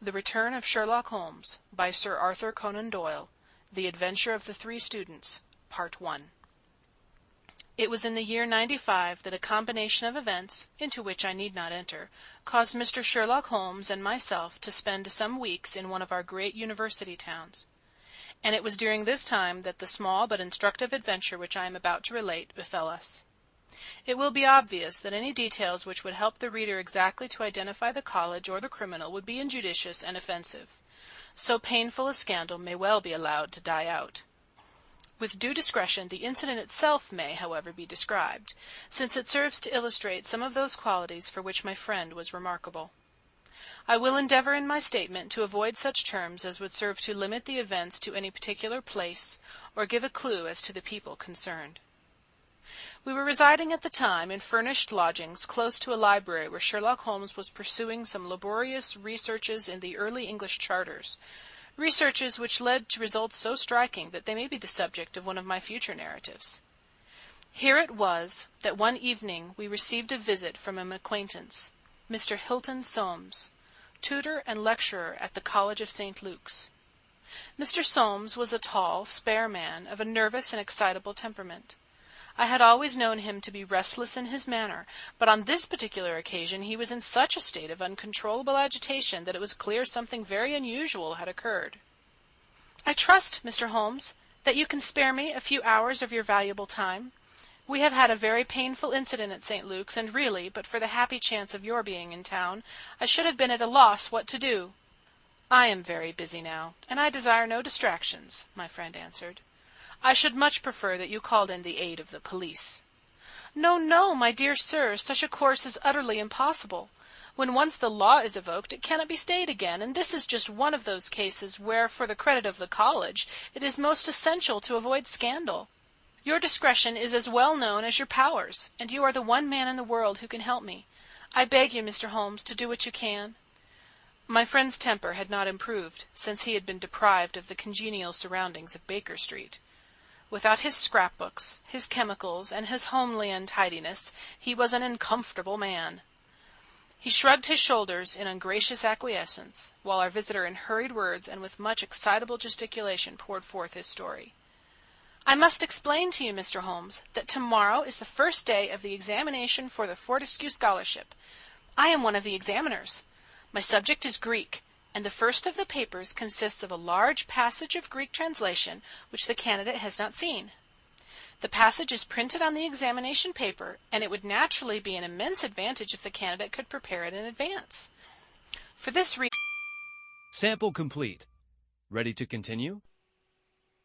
The Return of Sherlock Holmes by Sir Arthur Conan Doyle. The Adventure of the Three Students. Part 1. It was in the year 95 that a combination of events, into which I need not enter, caused Mr. Sherlock Holmes and myself to spend some weeks in one of our great university towns. And it was during this time that the small but instructive adventure which I am about to relate befell us. It will be obvious that any details which would help the reader exactly to identify the college or the criminal would be injudicious and offensive. So painful a scandal may well be allowed to die out. With due discretion, the incident itself may, however, be described, since it serves to illustrate some of those qualities for which my friend was remarkable. I will endeavor in my statement to avoid such terms as would serve to limit the events to any particular place, or give a clue as to the people concerned. We were residing at the time in furnished lodgings close to a library where Sherlock Holmes was pursuing some laborious researches in the early English charters, researches which led to results so striking that they may be the subject of one of my future narratives. Here it was that one evening we received a visit from an acquaintance, Mr. Hilton Soames, tutor and lecturer at the College of St. Luke's. Mr. Soames was a tall, spare man of a nervous and excitable temperament. I had always known him to be restless in his manner, but on this particular occasion he was in such a state of uncontrollable agitation that it was clear something very unusual had occurred. "I trust, Mr. Holmes, that you can spare me a few hours of your valuable time. We have had a very painful incident at St. Luke's, and really, but for the happy chance of your being in town, I should have been at a loss what to do." "I am very busy now, and I desire no distractions," my friend answered. "I should much prefer that you called in the aid of the police." "No, no, my dear sir, such a course is utterly impossible. When once the law is evoked, it cannot be stayed again, and this is just one of those cases where, for the credit of the college, it is most essential to avoid scandal. Your discretion is as well known as your powers, and you are the one man in the world who can help me. I beg you, Mr. Holmes, to do what you can." My friend's temper had not improved since he had been deprived of the congenial surroundings of Baker Street. Without his scrapbooks, his chemicals, and his homely untidiness, he was an uncomfortable man. He shrugged his shoulders in ungracious acquiescence, while our visitor in hurried words and with much excitable gesticulation poured forth his story. "I must explain to you, Mr. Holmes, that tomorrow is the first day of the examination for the Fortescue Scholarship. I am one of the examiners. My subject is Greek, and the first of the papers consists of a large passage of Greek translation which the candidate has not seen. The passage is printed on the examination paper, and it would naturally be an immense advantage if the candidate could prepare it in advance. For this reason..." Sample complete. Ready to continue?